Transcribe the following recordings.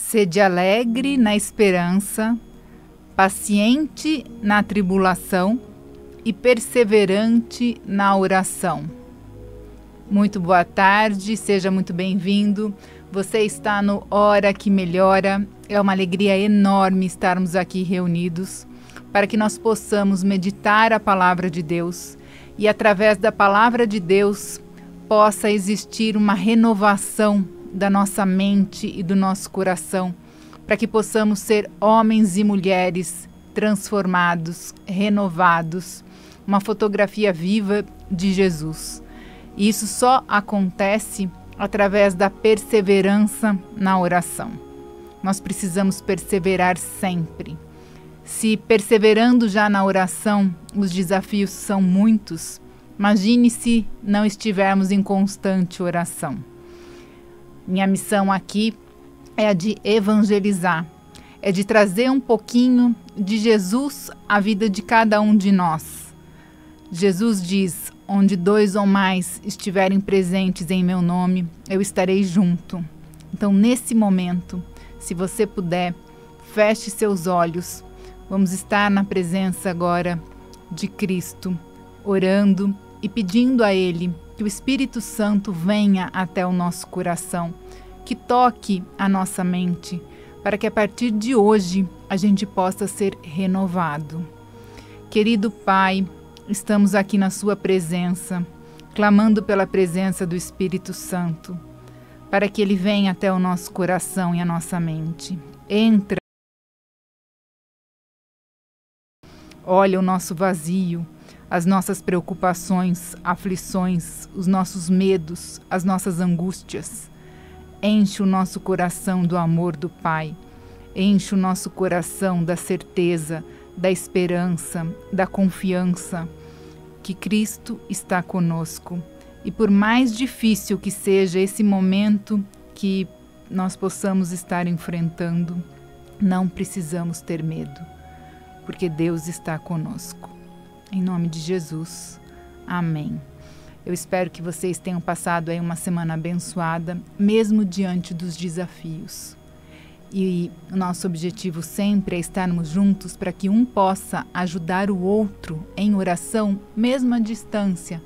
Sede alegre na esperança, paciente na tribulação e perseverante na oração. Muito boa tarde, seja muito bem-vindo. Você está no Hora que Melhora. É uma alegria enorme estarmos aqui reunidos para que nós possamos meditar a palavra de Deus e, através da palavra de Deus, possa existir uma renovação da nossa mente e do nosso coração, para que possamos ser homens e mulheres transformados, renovados, uma fotografia viva de Jesus. E isso só acontece através da perseverança na oração. Nós precisamos perseverar sempre. Se perseverando já na oração, os desafios são muitos, imagine se não estivermos em constante oração. Minha missão aqui é a de evangelizar, é de trazer um pouquinho de Jesus à vida de cada um de nós. Jesus diz: onde 2 ou mais estiverem presentes em meu nome, eu estarei junto. Então, nesse momento, se você puder, feche seus olhos. Vamos estar na presença agora de Cristo, orando e pedindo a Ele que o Espírito Santo venha até o nosso coração, que toque a nossa mente, para que a partir de hoje a gente possa ser renovado. Querido Pai, estamos aqui na Sua presença, clamando pela presença do Espírito Santo, para que Ele venha até o nosso coração e a nossa mente. Entra, olha o nosso vazio, as nossas preocupações, aflições, os nossos medos, as nossas angústias. Enche o nosso coração do amor do Pai. Enche o nosso coração da certeza, da esperança, da confiança que Cristo está conosco. E por mais difícil que seja esse momento que nós possamos estar enfrentando, não precisamos ter medo, porque Deus está conosco. Em nome de Jesus. Amém. Eu espero que vocês tenham passado aí uma semana abençoada, mesmo diante dos desafios. E o nosso objetivo sempre é estarmos juntos para que um possa ajudar o outro em oração, mesmo à distância.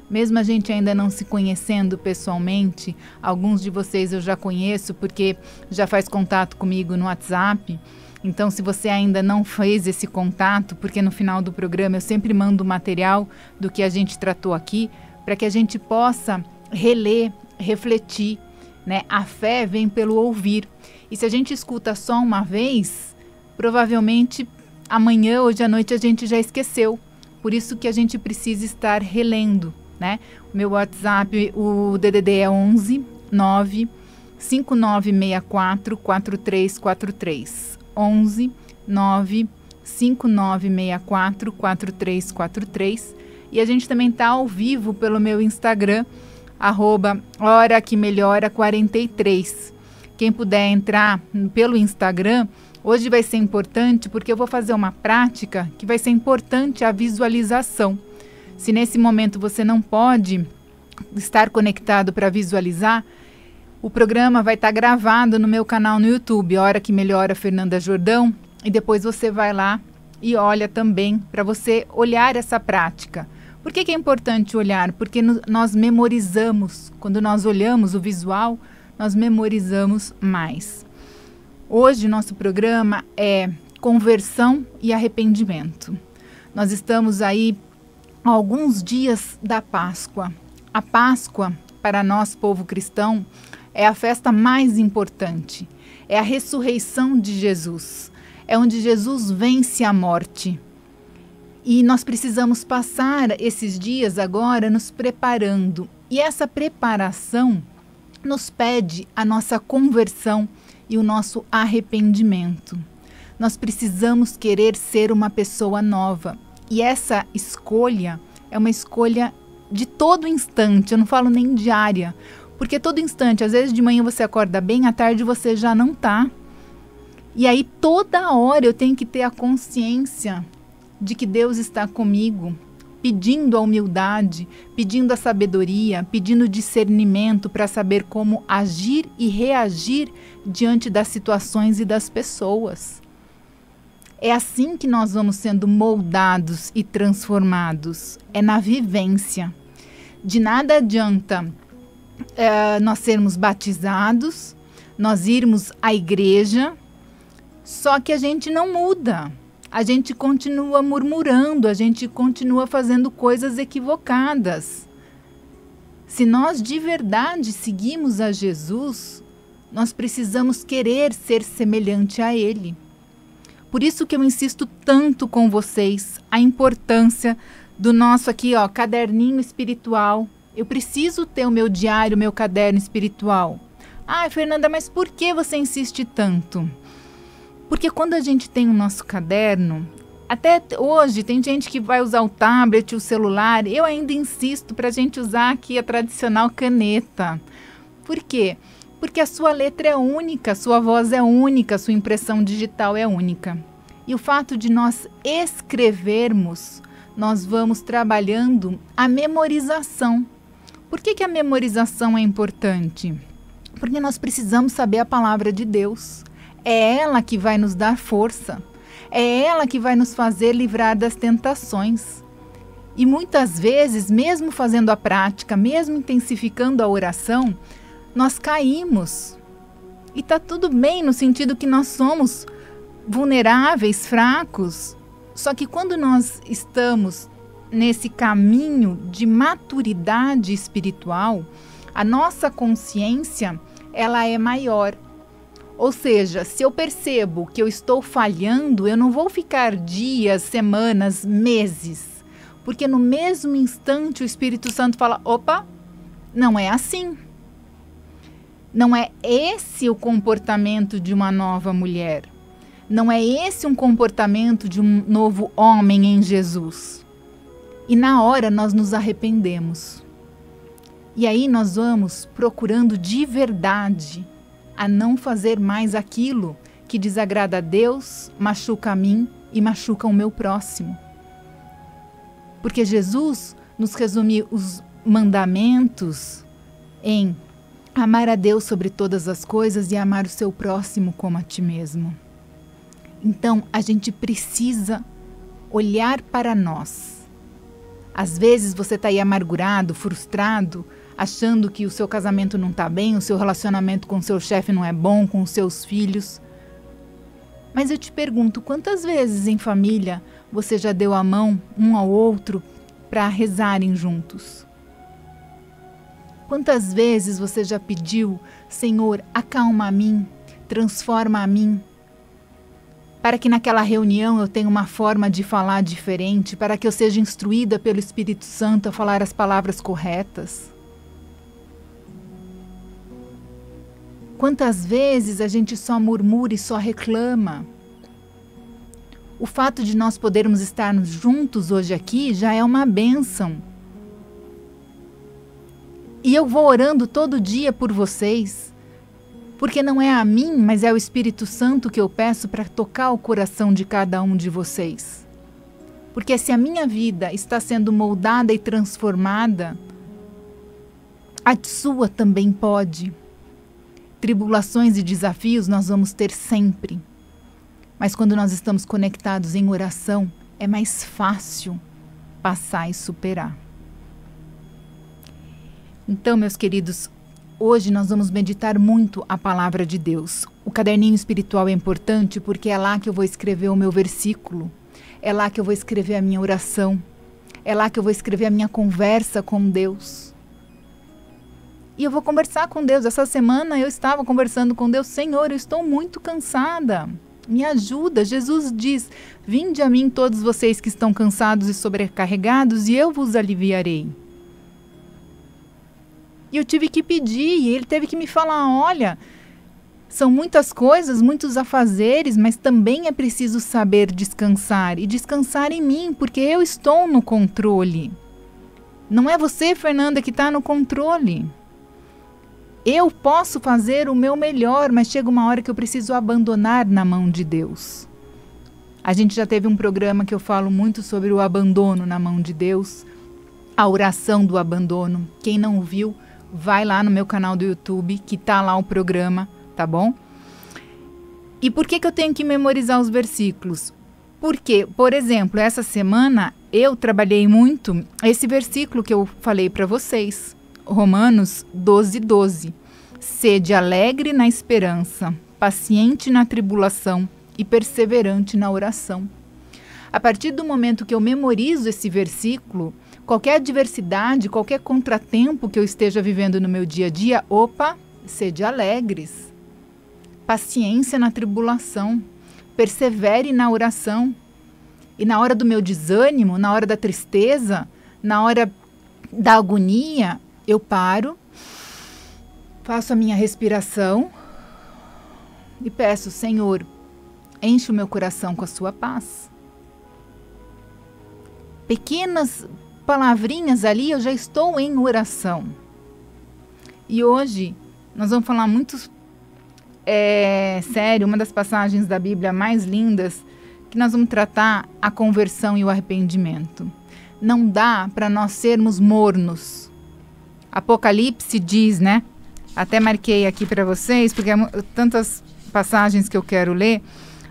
Mesmo a gente ainda não se conhecendo pessoalmente, alguns de vocês eu já conheço porque já faz contato comigo no WhatsApp. Então, se você ainda não fez esse contato, porque no final do programa eu sempre mando o material do que a gente tratou aqui, para que a gente possa reler, refletir, né? A fé vem pelo ouvir. E se a gente escuta só uma vez, provavelmente amanhã, hoje à noite, a gente já esqueceu. Por isso que a gente precisa estar relendo, né? O meu WhatsApp, o DDD é 11 9 5964 4343. 11 9 5964 4343. E a gente também está ao vivo pelo meu Instagram, @horaquemelhora43. Quem puder entrar pelo Instagram, hoje vai ser importante porque eu vou fazer uma prática que vai ser importante, a visualização. Se nesse momento você não pode estar conectado para visualizar, o programa vai estar gravado no meu canal no YouTube, Hora que Melhora Fernanda Jordão, e depois você vai lá e olha também para você olhar essa prática. Por que é importante olhar? Porque nós memorizamos. Quando nós olhamos o visual, nós memorizamos mais. Hoje, nosso programa é conversão e arrependimento. Nós estamos aí há alguns dias da Páscoa. A Páscoa, para nós, povo cristão, é a festa mais importante. É a ressurreição de Jesus. É onde Jesus vence a morte. E nós precisamos passar esses dias agora nos preparando. E essa preparação nos pede a nossa conversão e o nosso arrependimento. Nós precisamos querer ser uma pessoa nova. E essa escolha é uma escolha de todo instante. Eu não falo nem diária. Porque todo instante, às vezes de manhã você acorda bem, à tarde você já não tá. E aí toda hora eu tenho que ter a consciência de que Deus está comigo. pedindo a humildade, pedindo a sabedoria, pedindo discernimento para saber como agir e reagir diante das situações e das pessoas. É assim que nós vamos sendo moldados e transformados, é na vivência. De nada adianta nós sermos batizados, nós irmos à igreja, só que a gente não muda. A gente continua murmurando, a gente continua fazendo coisas equivocadas. Se nós de verdade seguimos a Jesus, nós precisamos querer ser semelhante a Ele. Por isso que eu insisto tanto com vocês a importância do nosso aqui, caderninho espiritual. Eu preciso ter o meu diário, o meu caderno espiritual. Ah, Fernanda, mas por que você insiste tanto? Porque quando a gente tem o nosso caderno, até hoje tem gente que vai usar o tablet, o celular, eu ainda insisto para a gente usar aqui a tradicional caneta. Por quê? Porque a sua letra é única, a sua voz é única, a sua impressão digital é única. E o fato de nós escrevermos, nós vamos trabalhando a memorização. Por que a memorização é importante? Porque nós precisamos saber a palavra de Deus. É ela que vai nos dar força. É ela que vai nos fazer livrar das tentações. E muitas vezes, mesmo fazendo a prática, mesmo intensificando a oração, nós caímos. E está tudo bem no sentido que nós somos vulneráveis, fracos. Só que quando nós estamos nesse caminho de maturidade espiritual, a nossa consciência, ela é maior. Ou seja, se eu percebo que eu estou falhando, eu não vou ficar dias, semanas, meses. Porque no mesmo instante o Espírito Santo fala, opa, não é assim. Não é esse o comportamento de uma nova mulher. Não é esse um comportamento de um novo homem em Jesus. E na hora nós nos arrependemos. E aí nós vamos procurando de verdade a não fazer mais aquilo que desagrada a Deus, machuca a mim e machuca o meu próximo. Porque Jesus nos resume os mandamentos em amar a Deus sobre todas as coisas e amar o seu próximo como a ti mesmo. Então, a gente precisa olhar para nós. Às vezes você está aí amargurado, frustrado, achando que o seu casamento não está bem, o seu relacionamento com o seu chefe não é bom, com os seus filhos. Mas eu te pergunto, quantas vezes em família você já deu a mão um ao outro para rezarem juntos? Quantas vezes você já pediu, Senhor, acalma a mim, transforma a mim, para que naquela reunião eu tenha uma forma de falar diferente, para que eu seja instruída pelo Espírito Santo a falar as palavras corretas? Quantas vezes a gente só murmura e só reclama? O fato de nós podermos estarmos juntos hoje aqui já é uma bênção. E eu vou orando todo dia por vocês, porque não é a mim, mas é o Espírito Santo que eu peço para tocar o coração de cada um de vocês. Porque se a minha vida está sendo moldada e transformada, a sua também pode. Tribulações e desafios nós vamos ter sempre. Mas quando nós estamos conectados em oração, é mais fácil passar e superar. Então, meus queridos, hoje nós vamos meditar muito a palavra de Deus. O caderninho espiritual é importante porque é lá que eu vou escrever o meu versículo. É lá que eu vou escrever a minha oração. É lá que eu vou escrever a minha conversa com Deus. E eu vou conversar com Deus. Essa semana eu estava conversando com Deus. Senhor, eu estou muito cansada. Me ajuda. Jesus diz, vinde a mim todos vocês que estão cansados e sobrecarregados e eu vos aliviarei. E eu tive que pedir e ele teve que me falar, olha, são muitas coisas, muitos afazeres, mas também é preciso saber descansar e descansar em mim, porque eu estou no controle. Não é você, Fernanda, que está no controle. Eu posso fazer o meu melhor, mas chega uma hora que eu preciso abandonar na mão de Deus. A gente já teve um programa que eu falo muito sobre o abandono na mão de Deus, a oração do abandono. Quem não viu, vai lá no meu canal do YouTube, que tá lá o programa, tá bom? E por que eu tenho que memorizar os versículos? Porque, por exemplo, essa semana eu trabalhei muito esse versículo que eu falei para vocês, Romanos 12:12. Sede alegre na esperança, paciente na tribulação e perseverante na oração. A partir do momento que eu memorizo esse versículo, qualquer adversidade, qualquer contratempo que eu esteja vivendo no meu dia a dia, sede alegres. Paciência na tribulação, persevere na oração. E na hora do meu desânimo, na hora da tristeza, na hora da agonia, eu paro, faço a minha respiração e peço: Senhor, enche o meu coração com a sua paz. Pequenas palavrinhas ali, eu já estou em oração. E hoje nós vamos falar muito sério, uma das passagens da Bíblia mais lindas, que nós vamos tratar a conversão e o arrependimento. Não dá para nós sermos mornos. Apocalipse diz, né? Até marquei aqui para vocês, porque tantas passagens que eu quero ler.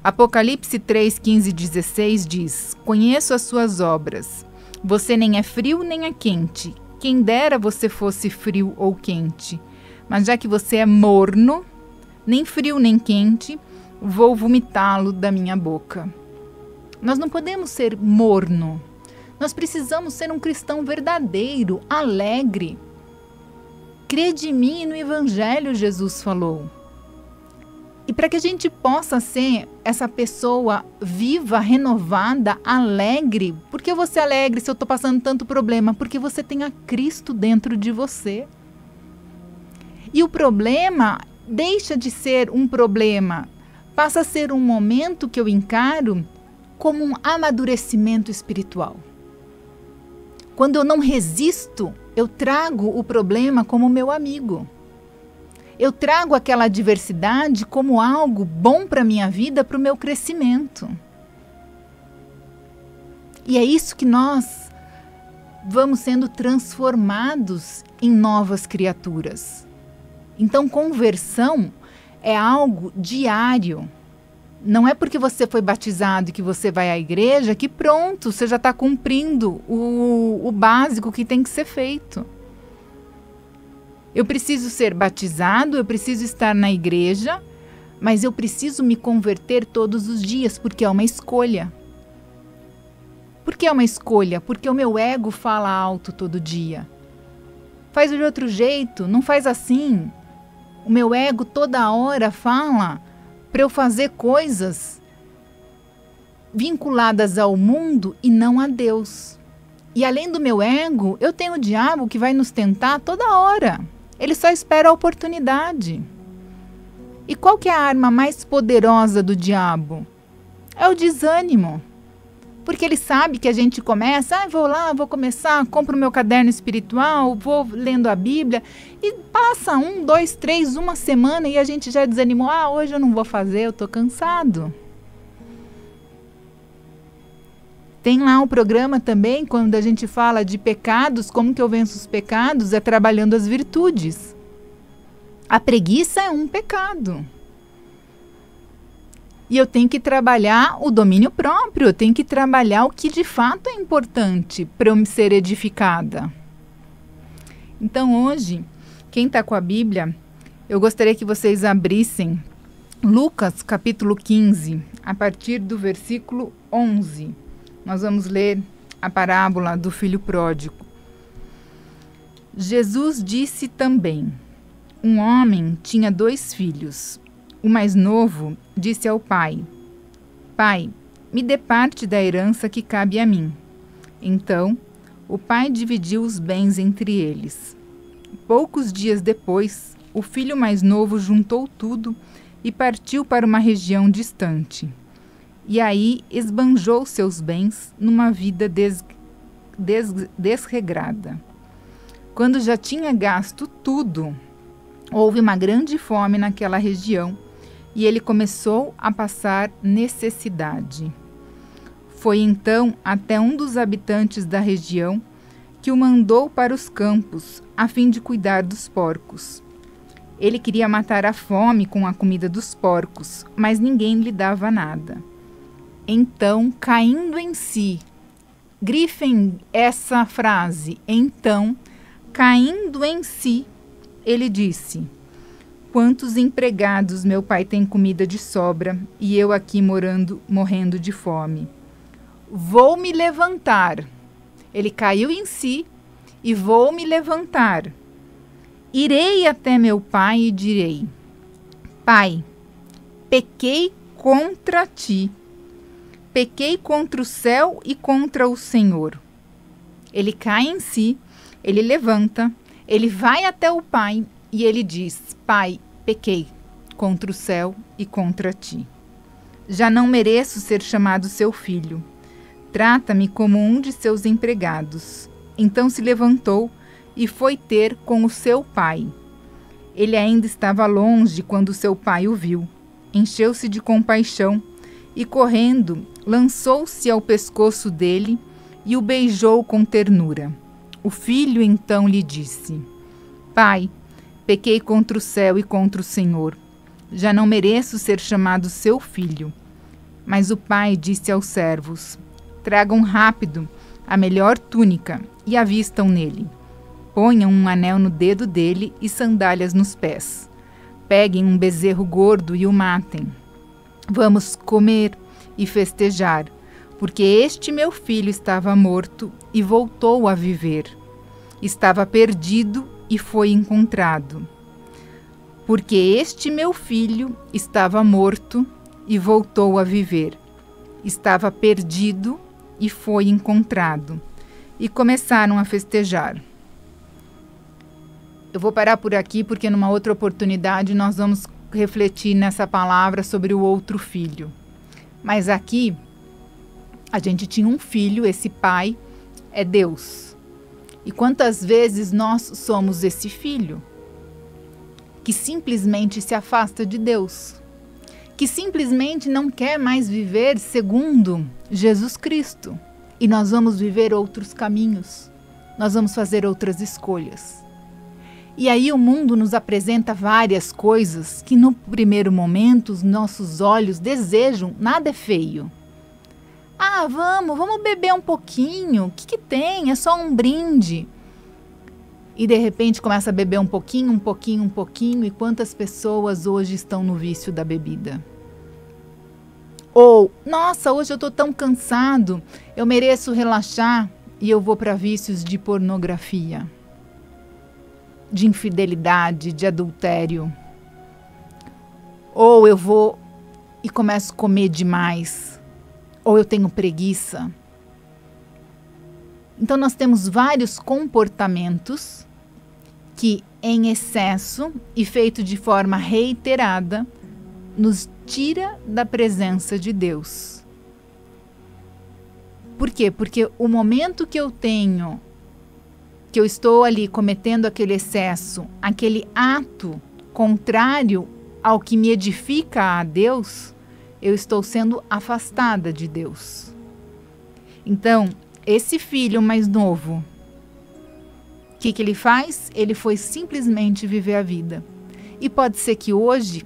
Apocalipse 3, 15 e 16 diz: Conheço as suas obras. Você nem é frio nem é quente. Quem dera você fosse frio ou quente. Mas já que você é morno, nem frio nem quente, vou vomitá-lo da minha boca. Nós não podemos ser morno. Nós precisamos ser um cristão verdadeiro, alegre. Crede em mim e no Evangelho, Jesus falou. E para que a gente possa ser essa pessoa viva, renovada, alegre. Por que eu vou ser alegre se eu estou passando tanto problema? Porque você tem a Cristo dentro de você. E o problema deixa de ser um problema, passa a ser um momento que eu encaro como um amadurecimento espiritual. Quando eu não resisto, eu trago o problema como meu amigo. Eu trago aquela adversidade como algo bom para a minha vida, para o meu crescimento. E é isso que nós vamos sendo transformados em novas criaturas. Então, conversão é algo diário. Não é porque você foi batizado e que você vai à igreja que pronto, você já está cumprindo o básico que tem que ser feito. Eu preciso ser batizado, eu preciso estar na igreja, mas eu preciso me converter todos os dias, porque é uma escolha. Por que é uma escolha? Porque o meu ego fala alto todo dia. Faz de outro jeito, não faz assim. O meu ego toda hora fala para eu fazer coisas vinculadas ao mundo e não a Deus. E além do meu ego, eu tenho o diabo que vai nos tentar toda hora. Ele só espera a oportunidade. E qual que é a arma mais poderosa do diabo? É o desânimo. Porque ele sabe que a gente começa, vou lá, vou começar, compro o meu caderno espiritual, vou lendo a Bíblia, e passa 1, 2, 3, uma semana e a gente já desanimou. Hoje eu não vou fazer, eu estou cansado. Tem lá um programa também, quando a gente fala de pecados, como que eu venço os pecados? É trabalhando as virtudes. A preguiça é um pecado. E eu tenho que trabalhar o domínio próprio, eu tenho que trabalhar o que de fato é importante para eu ser edificada. Então hoje, quem está com a Bíblia, eu gostaria que vocês abrissem Lucas capítulo 15, a partir do versículo 11. Nós vamos ler a parábola do filho pródigo. Jesus disse também: um homem tinha 2 filhos. O mais novo disse ao pai: Pai, me dê parte da herança que cabe a mim. Então, o pai dividiu os bens entre eles. Poucos dias depois, o filho mais novo juntou tudo e partiu para uma região distante. E aí esbanjou seus bens numa vida desregrada. Quando já tinha gasto tudo, houve uma grande fome naquela região e ele começou a passar necessidade. Foi então até um dos habitantes da região que o mandou para os campos, a fim de cuidar dos porcos. Ele queria matar a fome com a comida dos porcos, mas ninguém lhe dava nada. Então, caindo em si, grifem essa frase, então, caindo em si, ele disse: quantos empregados meu pai tem comida de sobra e eu aqui morrendo de fome. Vou me levantar. Ele caiu em si e vou me levantar. Irei até meu pai e direi: Pai, pequei contra ti. Pequei contra o céu e contra o Senhor. Ele cai em si, ele levanta, ele vai até o pai e ele diz: Pai, pequei contra o céu e contra ti. Já não mereço ser chamado seu filho. Trata-me como um de seus empregados. Então se levantou e foi ter com o seu pai. Ele ainda estava longe quando seu pai o viu. Encheu-se de compaixão e, correndo, lançou-se ao pescoço dele e o beijou com ternura. O filho então lhe disse: Pai, pequei contra o céu e contra o Senhor. Já não mereço ser chamado seu filho. Mas o pai disse aos servos: Tragam rápido a melhor túnica e a vistam nele. Ponham um anel no dedo dele e sandálias nos pés. Peguem um bezerro gordo e o matem. Vamos comer e festejar, porque este meu filho estava morto e voltou a viver. Estava perdido e foi encontrado. Porque este meu filho estava morto e voltou a viver. Estava perdido e foi encontrado. E começaram a festejar. Eu vou parar por aqui porque numa outra oportunidade nós vamos refletir nessa palavra sobre o outro filho. Mas aqui a gente tinha um filho, esse pai é Deus. E quantas vezes nós somos esse filho que simplesmente se afasta de Deus, que simplesmente não quer mais viver segundo Jesus Cristo. E nós vamos viver outros caminhos, nós vamos fazer outras escolhas. E aí o mundo nos apresenta várias coisas que no primeiro momento os nossos olhos desejam, nada é feio. Ah, vamos beber um pouquinho, o que tem? É só um brinde. E de repente começa a beber um pouquinho, e quantas pessoas hoje estão no vício da bebida? Ou, nossa, hoje eu estou tão cansado, eu mereço relaxar e eu vou para vícios de pornografia, de infidelidade, de adultério. Ou eu vou e começo a comer demais, ou eu tenho preguiça. Então nós temos vários comportamentos que, em excesso e feito de forma reiterada, nos tira da presença de Deus. Por quê? Porque o momento que eu estou ali cometendo aquele excesso, aquele ato contrário ao que me edifica a Deus, eu estou sendo afastada de Deus. Então, esse filho mais novo, o que ele faz? Ele foi simplesmente viver a vida. E pode ser que hoje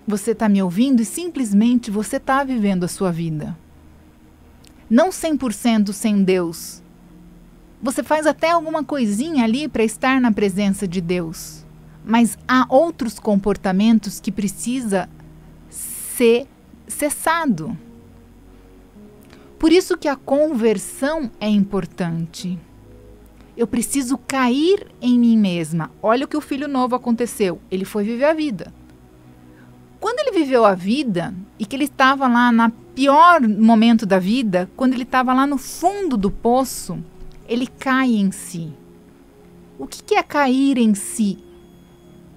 você está me ouvindo e simplesmente você está vivendo a sua vida. Não 100% sem Deus. Você faz até alguma coisinha ali para estar na presença de Deus. Mas há outros comportamentos que precisa ser cessado. Por isso que a conversão é importante. Eu preciso cair em mim mesma. Olha o que o filho novo aconteceu. Ele foi viver a vida. Quando ele viveu a vida e que ele estava lá no pior momento da vida, quando ele estava lá no fundo do poço, ele cai em si. O que é cair em si?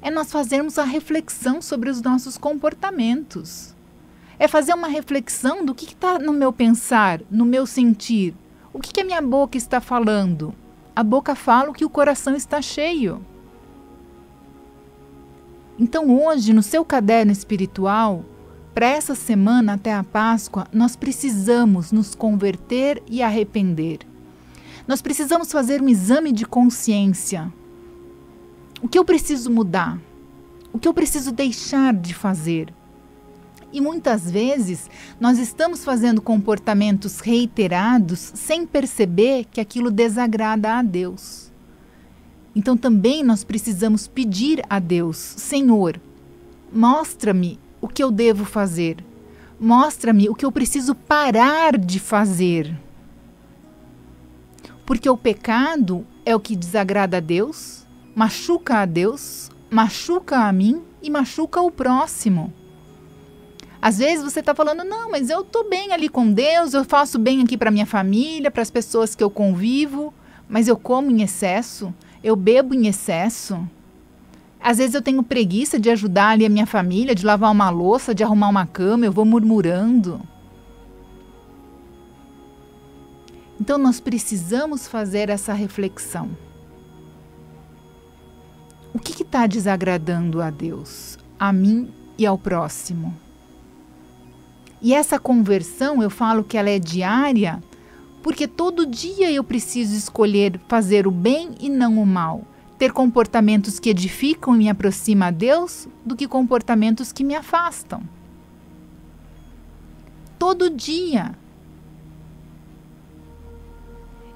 É nós fazermos a reflexão sobre os nossos comportamentos. É fazer uma reflexão do que está no meu pensar, no meu sentir. O que a minha boca está falando? A boca fala o que o coração está cheio. Então hoje, no seu caderno espiritual, para essa semana até a Páscoa, nós precisamos nos converter e arrepender. Nós precisamos fazer um exame de consciência. O que eu preciso mudar? O que eu preciso deixar de fazer? E muitas vezes nós estamos fazendo comportamentos reiterados sem perceber que aquilo desagrada a Deus. Então também nós precisamos pedir a Deus: Senhor, mostra-me o que eu devo fazer. Mostra-me o que eu preciso parar de fazer. Porque o pecado é o que desagrada a Deus, machuca a Deus, machuca a mim e machuca o próximo. Às vezes você está falando: não, mas eu estou bem ali com Deus, eu faço bem aqui para minha família, para as pessoas que eu convivo, mas eu como em excesso, eu bebo em excesso. Às vezes eu tenho preguiça de ajudar ali a minha família, de lavar uma louça, de arrumar uma cama, eu vou murmurando. Então nós precisamos fazer essa reflexão. O que está desagradando a Deus, a mim e ao próximo? E essa conversão, eu falo que ela é diária, porque todo dia eu preciso escolher fazer o bem e não o mal. Ter comportamentos que edificam e me aproximam a Deus do que comportamentos que me afastam. Todo dia.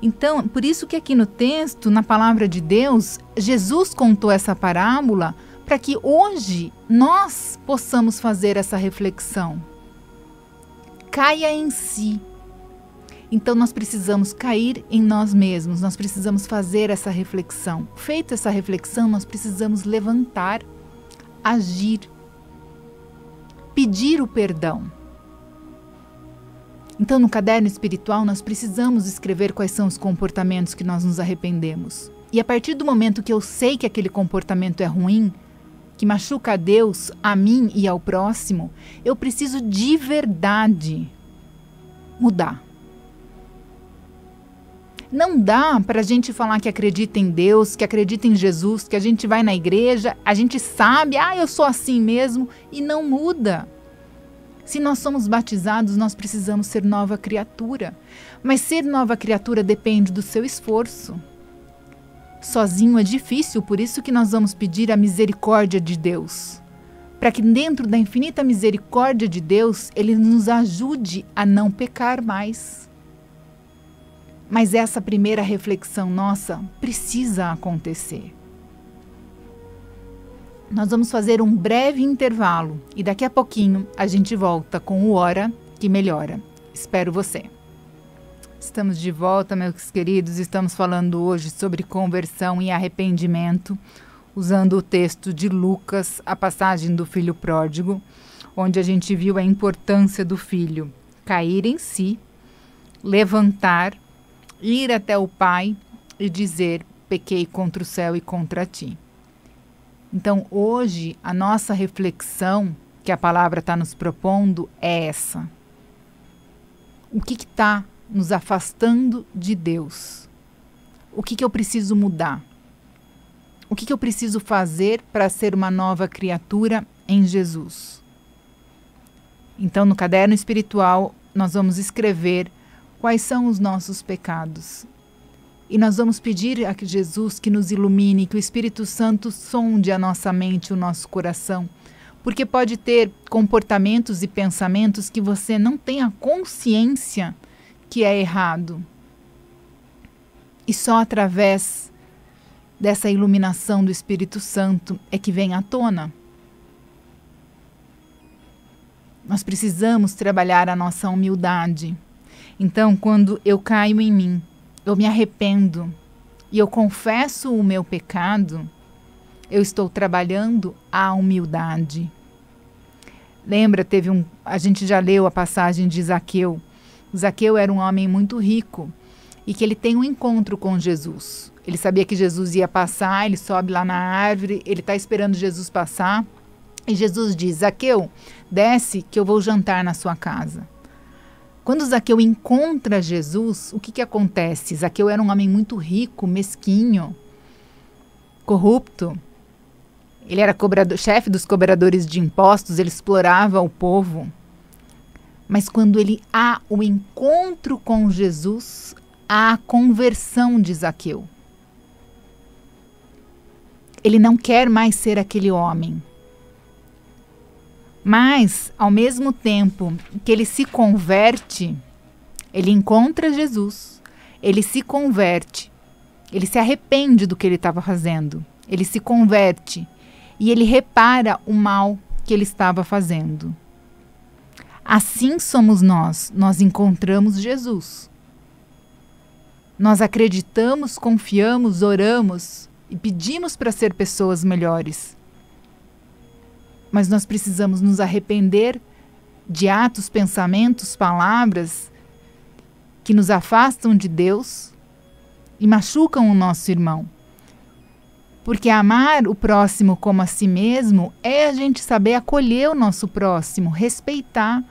Então, por isso que aqui no texto, na palavra de Deus, Jesus contou essa parábola para que hoje nós possamos fazer essa reflexão. Caia em si. Então nós precisamos cair em nós mesmos, nós precisamos fazer essa reflexão. Feita essa reflexão, nós precisamos levantar, agir, pedir o perdão. Então no caderno espiritual nós precisamos escrever quais são os comportamentos que nós nos arrependemos. E a partir do momento que eu sei que aquele comportamento é ruim, que machuca a Deus, a mim e ao próximo, eu preciso de verdade mudar. Não dá para a gente falar que acredita em Deus, que acredita em Jesus, que a gente vai na igreja, a gente sabe, eu sou assim mesmo, e não muda. Se nós somos batizados, nós precisamos ser nova criatura. Mas ser nova criatura depende do seu esforço. Sozinho é difícil, por isso que nós vamos pedir a misericórdia de Deus. Para que dentro da infinita misericórdia de Deus, Ele nos ajude a não pecar mais. Mas essa primeira reflexão nossa precisa acontecer. Nós vamos fazer um breve intervalo e daqui a pouquinho a gente volta com o Hora que Melhora. Espero você. Estamos de volta, meus queridos. Estamos falando hoje sobre conversão e arrependimento, usando o texto de Lucas, a passagem do filho pródigo, onde a gente viu a importância do filho cair em si, levantar, ir até o pai e dizer: pequei contra o céu e contra ti. Então, hoje, a nossa reflexão, que a palavra está nos propondo, é essa. O que está nos afastando de Deus? O que eu preciso mudar? O que eu preciso fazer para ser uma nova criatura em Jesus? Então, no caderno espiritual, nós vamos escrever quais são os nossos pecados. E nós vamos pedir a Jesus que nos ilumine, que o Espírito Santo sonde a nossa mente, o nosso coração. Porque pode ter comportamentos e pensamentos que você não tenha consciência que é errado. E só através dessa iluminação do Espírito Santo é que vem à tona. Nós precisamos trabalhar a nossa humildade. Então, quando eu caio em mim, eu me arrependo e eu confesso o meu pecado, eu estou trabalhando a humildade. Lembra, a gente já leu a passagem de Zaqueu. Zaqueu era um homem muito rico e que ele tem um encontro com Jesus. Ele sabia que Jesus ia passar, ele sobe lá na árvore, ele está esperando Jesus passar. E Jesus diz: Zaqueu, desce que eu vou jantar na sua casa. Quando Zaqueu encontra Jesus, o que acontece? Zaqueu era um homem muito rico, mesquinho, corrupto. Ele era chefe dos cobradores de impostos, ele explorava o povo. Mas quando ele há o encontro com Jesus, há a conversão de Zaqueu. Ele não quer mais ser aquele homem. Mas, ao mesmo tempo que ele se converte, ele encontra Jesus, ele se converte, ele se arrepende do que ele estava fazendo, ele se converte e ele repara o mal que ele estava fazendo. Assim somos nós encontramos Jesus. Nós acreditamos, confiamos, oramos e pedimos para ser pessoas melhores. Mas nós precisamos nos arrepender de atos, pensamentos, palavras que nos afastam de Deus e machucam o nosso irmão. Porque amar o próximo como a si mesmo é a gente saber acolher o nosso próximo, respeitar,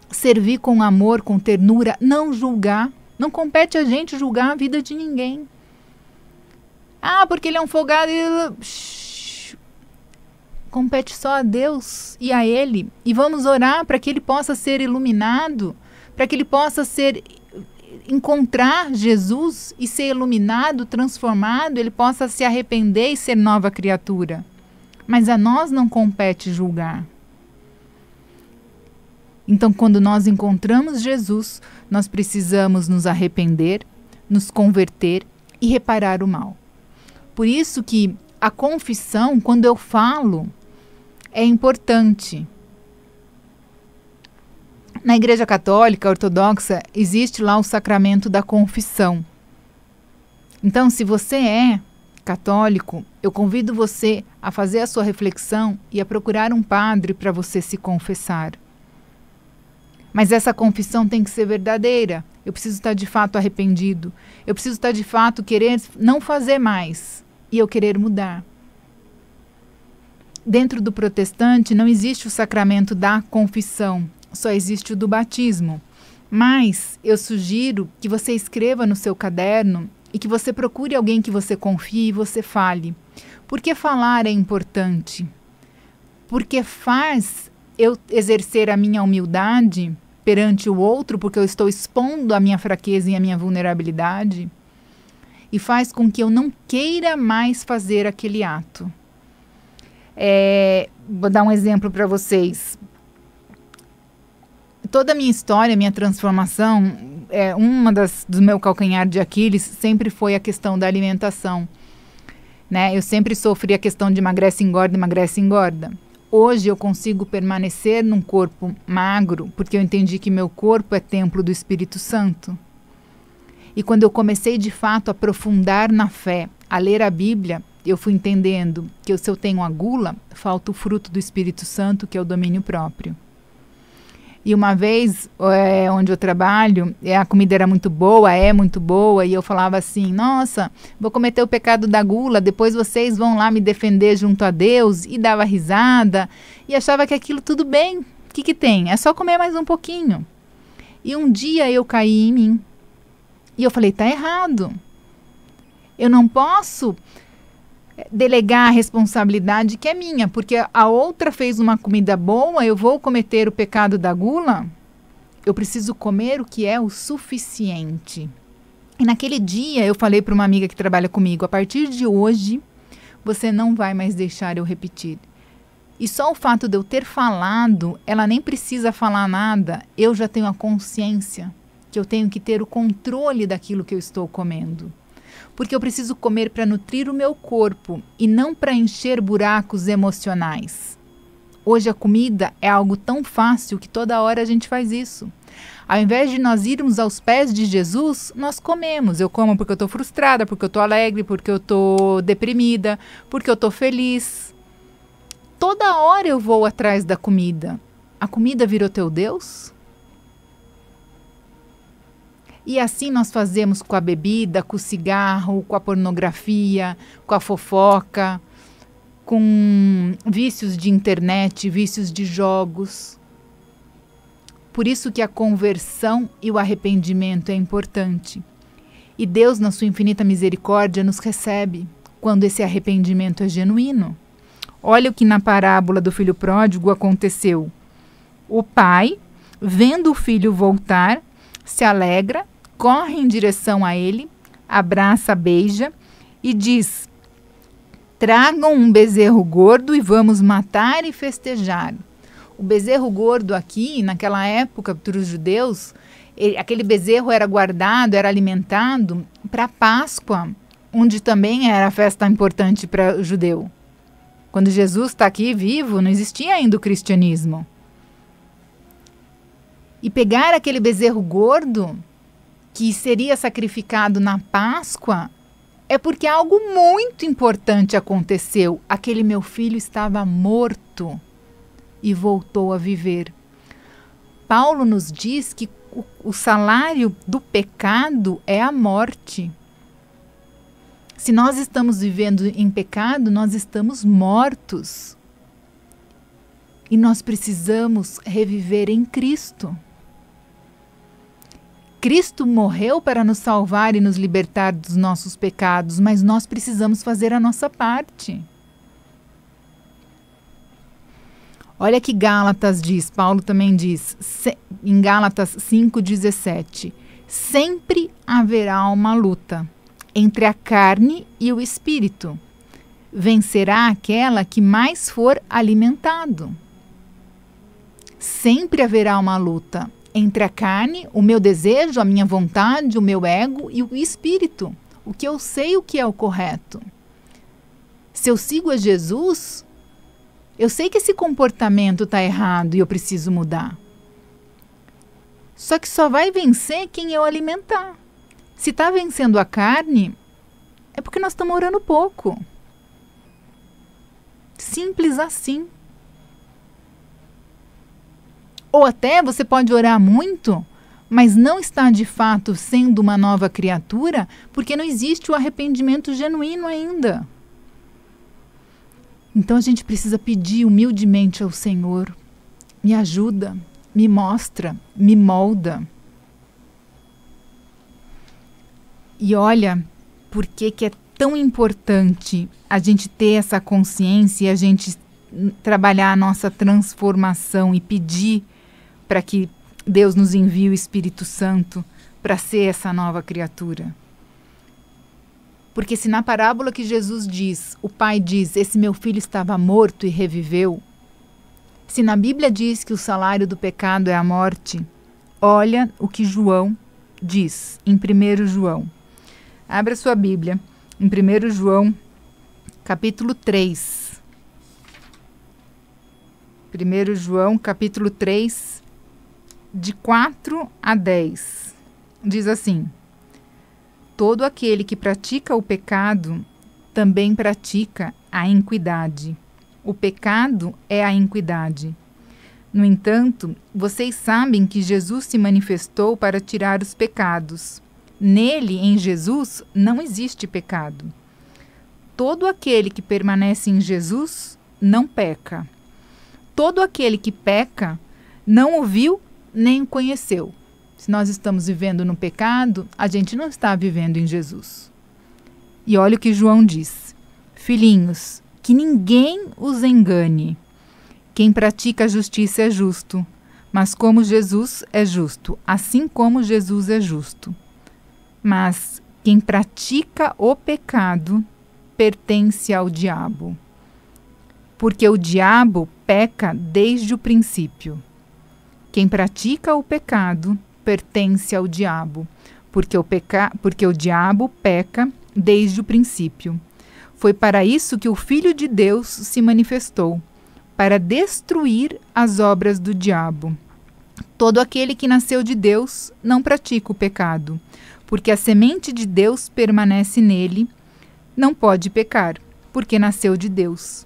servir com amor, com ternura, não julgar. Não compete a gente julgar a vida de ninguém. Ah, porque ele é um folgado. Compete só a Deus e a Ele. E vamos orar para que ele possa ser iluminado, para que ele possa encontrar Jesus e ser iluminado, transformado, ele possa se arrepender e ser nova criatura. Mas a nós não compete julgar. Então, quando nós encontramos Jesus, nós precisamos nos arrepender, nos converter e reparar o mal. Por isso que a confissão, quando eu falo, é importante. Na Igreja Católica Ortodoxa, existe lá o sacramento da confissão. Então, se você é católico, eu convido você a fazer a sua reflexão e a procurar um padre para você se confessar. Mas essa confissão tem que ser verdadeira. Eu preciso estar de fato arrependido. Eu preciso estar de fato querer não fazer mais e eu querer mudar. Dentro do protestante não existe o sacramento da confissão, só existe o do batismo. Mas eu sugiro que você escreva no seu caderno e que você procure alguém que você confie e você fale. Porque falar é importante. Porque faz eu exercer a minha humildade perante o outro, porque eu estou expondo a minha fraqueza e a minha vulnerabilidade, e faz com que eu não queira mais fazer aquele ato. Vou dar um exemplo para vocês. Toda a minha história, minha transformação, do meu calcanhar de Aquiles sempre foi a questão da alimentação. Né? Eu sempre sofri a questão de emagrece, engorda, emagrece, engorda. Hoje eu consigo permanecer num corpo magro, porque eu entendi que meu corpo é templo do Espírito Santo. E quando eu comecei de fato a aprofundar na fé, a ler a Bíblia, eu fui entendendo que se eu tenho a gula, falta o fruto do Espírito Santo, que é o domínio próprio. E uma vez, onde eu trabalho, a comida era muito boa, e eu falava assim, nossa, vou cometer o pecado da gula, depois vocês vão lá me defender junto a Deus, e dava risada, e achava que aquilo tudo bem, o que tem? É só comer mais um pouquinho. E um dia eu caí em mim, e eu falei, tá errado, eu não posso delegar a responsabilidade que é minha, porque a outra fez uma comida boa, eu vou cometer o pecado da gula? Eu preciso comer o que é o suficiente. E naquele dia eu falei para uma amiga que trabalha comigo, a partir de hoje você não vai mais deixar eu repetir. E só o fato de eu ter falado, ela nem precisa falar nada, eu já tenho a consciência que eu tenho que ter o controle daquilo que eu estou comendo. Porque eu preciso comer para nutrir o meu corpo e não para encher buracos emocionais. Hoje a comida é algo tão fácil que toda hora a gente faz isso. Ao invés de nós irmos aos pés de Jesus, nós comemos. Eu como porque eu estou frustrada, porque eu estou alegre, porque eu estou deprimida, porque eu estou feliz. Toda hora eu vou atrás da comida. A comida virou teu Deus? E assim nós fazemos com a bebida, com o cigarro, com a pornografia, com a fofoca, com vícios de internet, vícios de jogos. Por isso que a conversão e o arrependimento é importante. E Deus, na sua infinita misericórdia, nos recebe quando esse arrependimento é genuíno. Olha o que na parábola do filho pródigo aconteceu. O pai, vendo o filho voltar, se alegra, corre em direção a ele, abraça, beija e diz: tragam um bezerro gordo e vamos matar e festejar. O bezerro gordo aqui, naquela época, para os judeus, aquele bezerro era guardado, era alimentado para a Páscoa, onde também era a festa importante para o judeu. Quando Jesus está aqui vivo, não existia ainda o cristianismo. E pegar aquele bezerro gordo, que seria sacrificado na Páscoa, é porque algo muito importante aconteceu. Aquele meu filho estava morto e voltou a viver. Paulo nos diz que o salário do pecado é a morte. Se nós estamos vivendo em pecado, nós estamos mortos. E nós precisamos reviver em Cristo. Cristo morreu para nos salvar e nos libertar dos nossos pecados, mas nós precisamos fazer a nossa parte. Olha que Gálatas diz, Paulo também diz, em Gálatas 5,17, sempre haverá uma luta entre a carne e o espírito. Vencerá aquela que mais for alimentado. Sempre haverá uma luta entre a carne, o meu desejo, a minha vontade, o meu ego e o espírito. O que eu sei o que é o correto. Se eu sigo a Jesus, eu sei que esse comportamento está errado e eu preciso mudar. Só que só vai vencer quem eu alimentar. Se está vencendo a carne, é porque nós estamos orando pouco. Simples assim. Ou até você pode orar muito, mas não está de fato sendo uma nova criatura, porque não existe o arrependimento genuíno ainda. Então a gente precisa pedir humildemente ao Senhor: me ajuda, me mostra, me molda. E olha, por que é tão importante a gente ter essa consciência e a gente trabalhar a nossa transformação e pedir para que Deus nos envie o Espírito Santo para ser essa nova criatura. Porque se na parábola que Jesus diz, o pai diz, esse meu filho estava morto e reviveu, se na Bíblia diz que o salário do pecado é a morte, olha o que João diz em 1 João. Abra sua Bíblia, em 1 João, capítulo 3. 1 João, capítulo 3, de 4 a 10. Diz assim: todo aquele que pratica o pecado também pratica a iniquidade. O pecado é a iniquidade. No entanto, vocês sabem que Jesus se manifestou para tirar os pecados. Nele, em Jesus, não existe pecado. Todo aquele que permanece em Jesus não peca. Todo aquele que peca não ouviu nem o conheceu. Se nós estamos vivendo no pecado, a gente não está vivendo em Jesus. E olha o que João diz: filhinhos, que ninguém os engane. Quem pratica a justiça é justo, mas como Jesus é justo, assim como Jesus é justo. Mas quem pratica o pecado pertence ao diabo, porque o diabo peca desde o princípio. Quem pratica o pecado pertence ao diabo, porque o diabo peca desde o princípio. Foi para isso que o Filho de Deus se manifestou, para destruir as obras do diabo. Todo aquele que nasceu de Deus não pratica o pecado, porque a semente de Deus permanece nele, não pode pecar, porque nasceu de Deus.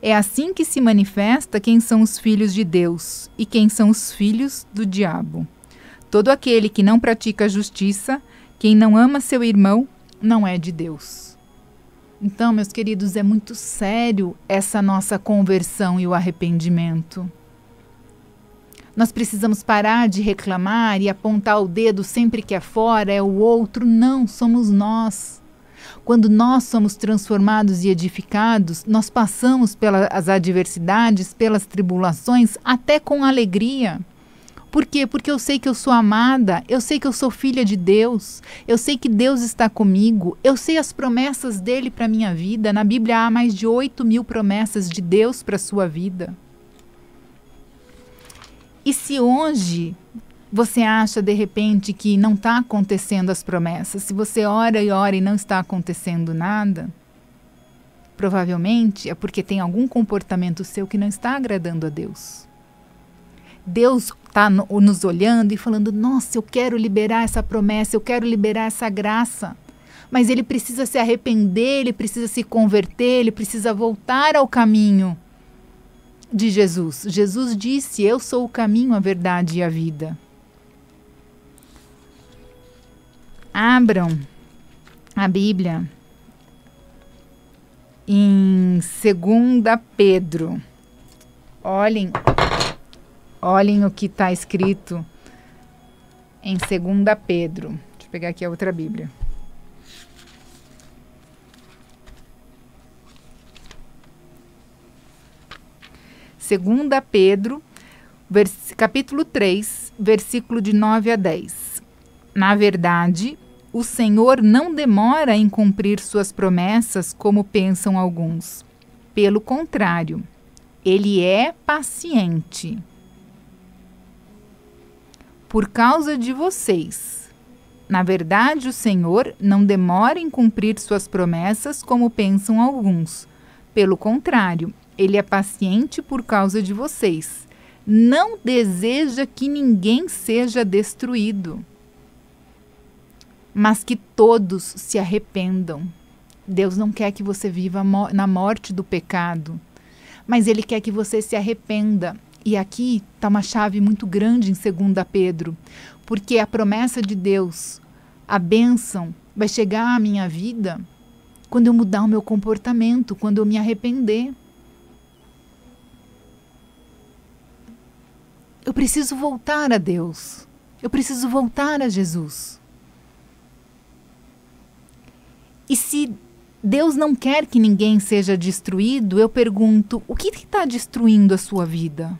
É assim que se manifesta quem são os filhos de Deus e quem são os filhos do diabo. Todo aquele que não pratica a justiça, quem não ama seu irmão, não é de Deus. Então, meus queridos, é muito sério essa nossa conversão e o arrependimento. Nós precisamos parar de reclamar e apontar o dedo sempre que é fora, é o outro. Não, somos nós. Quando nós somos transformados e edificados, nós passamos pelas adversidades, pelas tribulações, até com alegria. Por quê? Porque eu sei que eu sou amada, eu sei que eu sou filha de Deus, eu sei que Deus está comigo, eu sei as promessas dele para a minha vida. Na Bíblia há mais de 8.000 promessas de Deus para a sua vida. E se hoje você acha de repente que não está acontecendo as promessas, se você ora e não está acontecendo nada, provavelmente é porque tem algum comportamento seu que não está agradando a Deus. Deus está nos olhando e falando, nossa, eu quero liberar essa promessa, eu quero liberar essa graça. Mas ele precisa se arrepender, ele precisa se converter, ele precisa voltar ao caminho de Jesus. Jesus disse, eu sou o caminho, a verdade e a vida. Abram a Bíblia em 2 Pedro. Olhem o que está escrito em 2 Pedro. Deixa eu pegar aqui a outra Bíblia. Segunda Pedro, capítulo 3, versículo de 9 a 10. Na verdade, o Senhor não demora em cumprir suas promessas como pensam alguns. Pelo contrário, ele é paciente por causa de vocês. Na verdade, o Senhor não demora em cumprir suas promessas como pensam alguns. Pelo contrário, ele é paciente por causa de vocês. Não deseja que ninguém seja destruído, mas que todos se arrependam. Deus não quer que você viva na morte do pecado, mas ele quer que você se arrependa. E aqui está uma chave muito grande em 2 Pedro, porque a promessa de Deus, a bênção, vai chegar à minha vida quando eu mudar o meu comportamento, quando eu me arrepender. Eu preciso voltar a Deus, eu preciso voltar a Jesus. E se Deus não quer que ninguém seja destruído, eu pergunto, o que está destruindo a sua vida?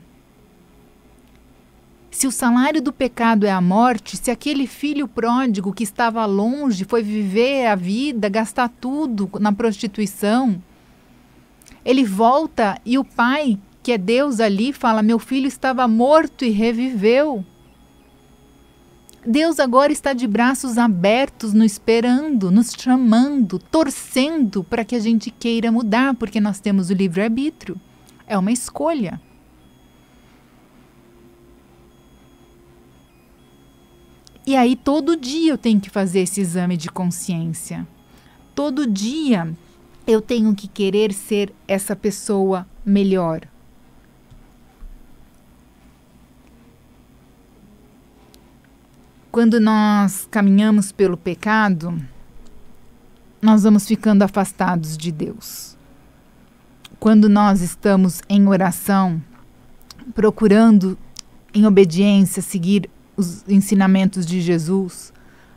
Se o salário do pecado é a morte, se aquele filho pródigo que estava longe foi viver a vida, gastar tudo na prostituição, ele volta e o pai, que é Deus ali, fala, meu filho estava morto e reviveu. Deus agora está de braços abertos, nos esperando, nos chamando, torcendo para que a gente queira mudar, porque nós temos o livre-arbítrio. É uma escolha. E aí todo dia eu tenho que fazer esse exame de consciência. Todo dia eu tenho que querer ser essa pessoa melhor. Quando nós caminhamos pelo pecado, nós vamos ficando afastados de Deus. Quando nós estamos em oração, procurando em obediência seguir os ensinamentos de Jesus,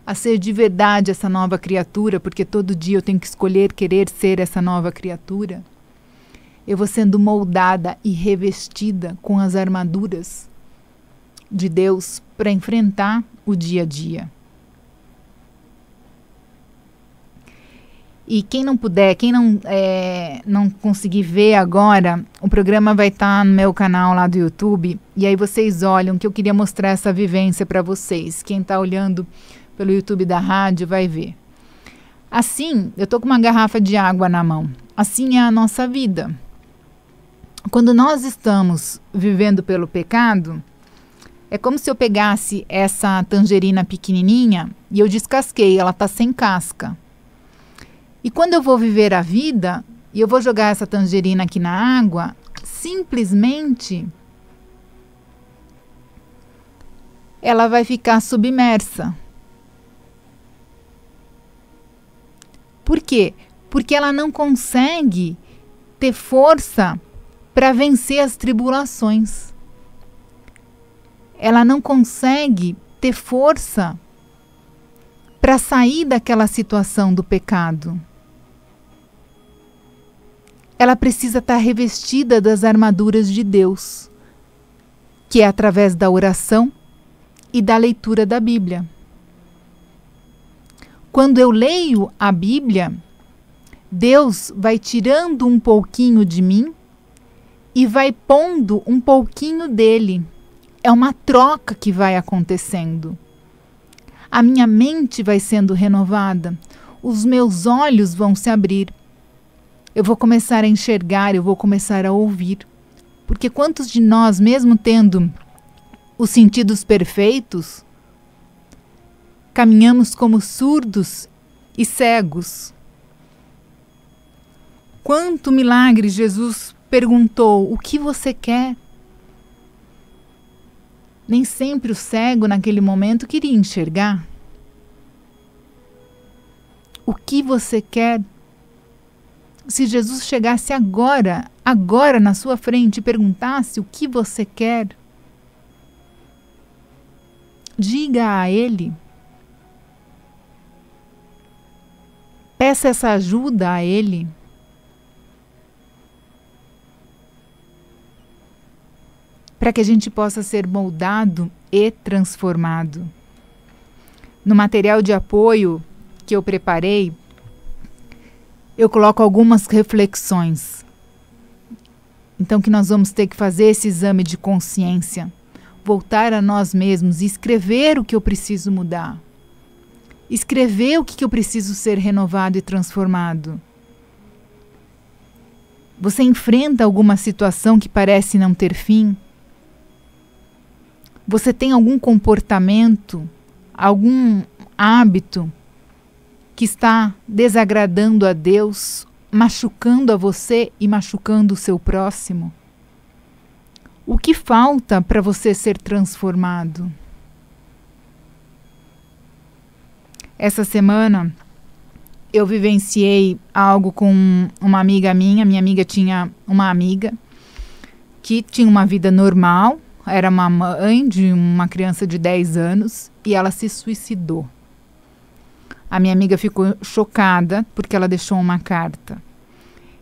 a ser de verdade essa nova criatura, porque todo dia eu tenho que escolher querer ser essa nova criatura, eu vou sendo moldada e revestida com as armaduras de Deus para enfrentar o dia a dia. E quem não puder, quem não conseguir ver agora, o programa vai estar no meu canal lá do YouTube. E aí vocês olham que eu queria mostrar essa vivência para vocês. Quem está olhando pelo YouTube da rádio vai ver. Assim, eu estou com uma garrafa de água na mão. Assim é a nossa vida. Quando nós estamos vivendo pelo pecado, é como se eu pegasse essa tangerina pequenininha e eu descasquei, ela está sem casca. E quando eu vou viver a vida, e eu vou jogar essa tangerina aqui na água, simplesmente ela vai ficar submersa. Por quê? Porque ela não consegue ter força para vencer as tribulações. Ela não consegue ter força para sair daquela situação do pecado. Ela precisa estar revestida das armaduras de Deus, que é através da oração e da leitura da Bíblia. Quando eu leio a Bíblia, Deus vai tirando um pouquinho de mim e vai pondo um pouquinho dele. É uma troca que vai acontecendo. A minha mente vai sendo renovada, os meus olhos vão se abrir. Eu vou começar a enxergar, eu vou começar a ouvir. Porque quantos de nós, mesmo tendo os sentidos perfeitos, caminhamos como surdos e cegos? Quanto milagre Jesus perguntou: o que você quer? Nem sempre o cego naquele momento queria enxergar. O que você quer? Se Jesus chegasse agora na sua frente e perguntasse o que você quer, diga a Ele. Peça essa ajuda a Ele. Para que a gente possa ser moldado e transformado. No material de apoio que eu preparei, eu coloco algumas reflexões. Então, que nós vamos ter que fazer esse exame de consciência, voltar a nós mesmos e escrever o que eu preciso mudar. Escrever o que eu preciso ser renovado e transformado. Você enfrenta alguma situação que parece não ter fim? Você tem algum comportamento, algum hábito que está desagradando a Deus, machucando a você e machucando o seu próximo? O que falta para você ser transformado? Essa semana eu vivenciei algo com uma amiga minha. Minha amiga tinha uma amiga que tinha uma vida normal, era uma mãe de uma criança de 10 anos e ela se suicidou. A minha amiga ficou chocada porque ela deixou uma carta.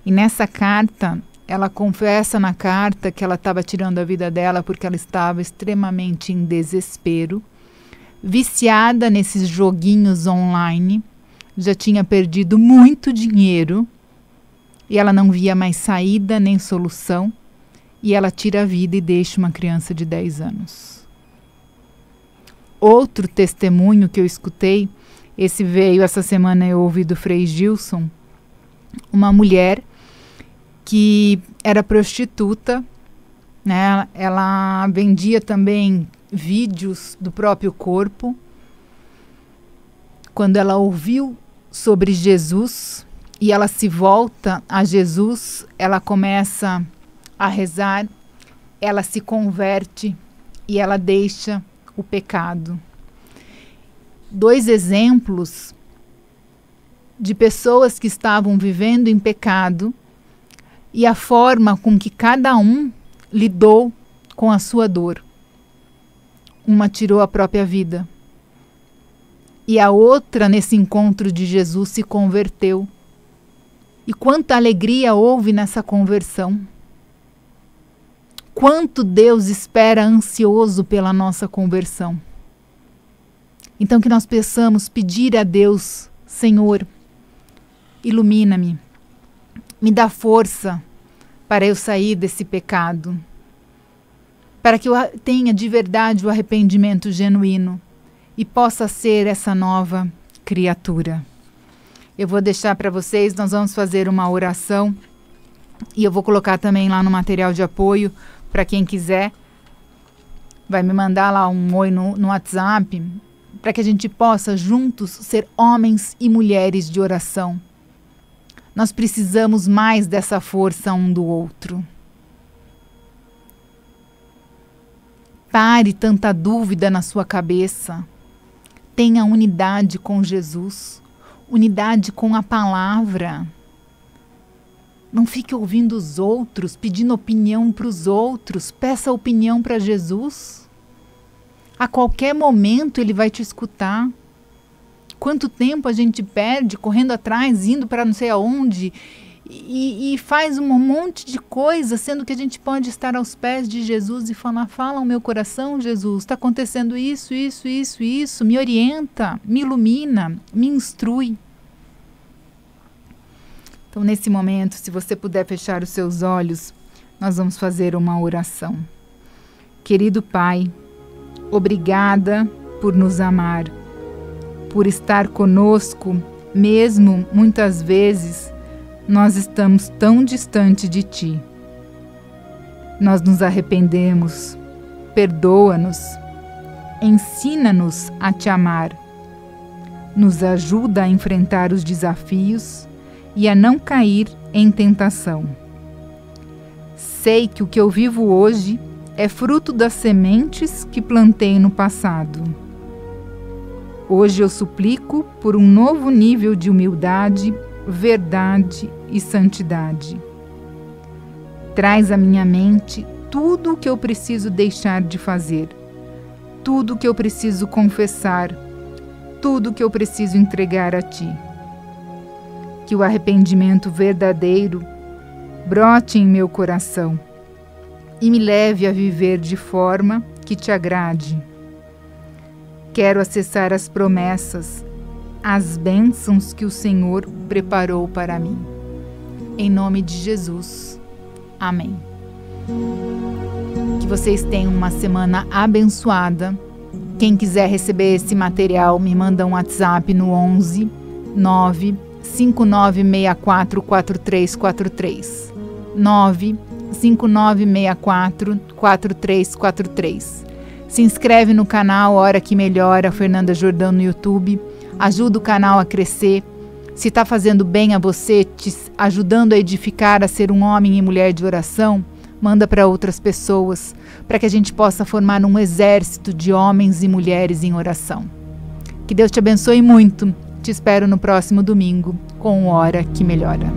E nessa carta, ela confessa na carta que ela estava tirando a vida dela porque ela estava extremamente em desespero, viciada nesses joguinhos online, já tinha perdido muito dinheiro e ela não via mais saída nem solução. E ela tira a vida e deixa uma criança de 10 anos. Outro testemunho que eu escutei, esse veio essa semana, eu ouvi do Frei Gilson, uma mulher que era prostituta, né? Ela vendia também vídeos do próprio corpo. Quando ela ouviu sobre Jesus e ela se volta a Jesus, ela começa a rezar, ela se converte e ela deixa o pecado. 2 exemplos de pessoas que estavam vivendo em pecado e a forma com que cada um lidou com a sua dor. Uma tirou a própria vida e a outra, nesse encontro de Jesus, se converteu. E quanta alegria houve nessa conversão. Quanto Deus espera ansioso pela nossa conversão. Então que nós possamos pedir a Deus: Senhor, ilumina-me, me dá força para eu sair desse pecado, para que eu tenha de verdade o arrependimento genuíno e possa ser essa nova criatura. Eu vou deixar para vocês, nós vamos fazer uma oração e eu vou colocar também lá no material de apoio. Para quem quiser, vai me mandar lá um oi no WhatsApp, para que a gente possa juntos ser homens e mulheres de oração. Nós precisamos mais dessa força um do outro. Pare tanta dúvida na sua cabeça. Tenha unidade com Jesus, unidade com a palavra. Não fique ouvindo os outros, pedindo opinião para os outros. Peça opinião para Jesus. A qualquer momento Ele vai te escutar. quanto tempo a gente perde correndo atrás, indo para não sei aonde, e faz um monte de coisa, sendo que a gente pode estar aos pés de Jesus e falar: fala ao meu coração, Jesus, está acontecendo isso, me orienta, me ilumina, me instrui. Então, nesse momento, se você puder fechar os seus olhos, nós vamos fazer uma oração. Querido Pai, obrigada por nos amar, por estar conosco, mesmo muitas vezes nós estamos tão distante de Ti. Nós nos arrependemos, perdoa-nos, ensina-nos a Te amar, nos ajuda a enfrentar os desafios e a não cair em tentação. Sei que o que eu vivo hoje é fruto das sementes que plantei no passado. Hoje eu suplico por um novo nível de humildade, verdade e santidade. Traz à minha mente tudo o que eu preciso deixar de fazer, tudo o que eu preciso confessar, tudo o que eu preciso entregar a Ti. Que o arrependimento verdadeiro brote em meu coração e me leve a viver de forma que Te agrade. Quero acessar as promessas, as bênçãos que o Senhor preparou para mim. Em nome de Jesus. Amém. Que vocês tenham uma semana abençoada. Quem quiser receber esse material, me manda um WhatsApp no 11 95964 4343. 95964 4343. Se inscreve no canal Hora que Melhora, Fernanda Jordão, no YouTube. Ajuda o canal a crescer. Se está fazendo bem a você, te ajudando a edificar, a ser um homem e mulher de oração, manda para outras pessoas, para que a gente possa formar um exército de homens e mulheres em oração. Que Deus te abençoe muito. Te espero no próximo domingo com Hora que Melhora.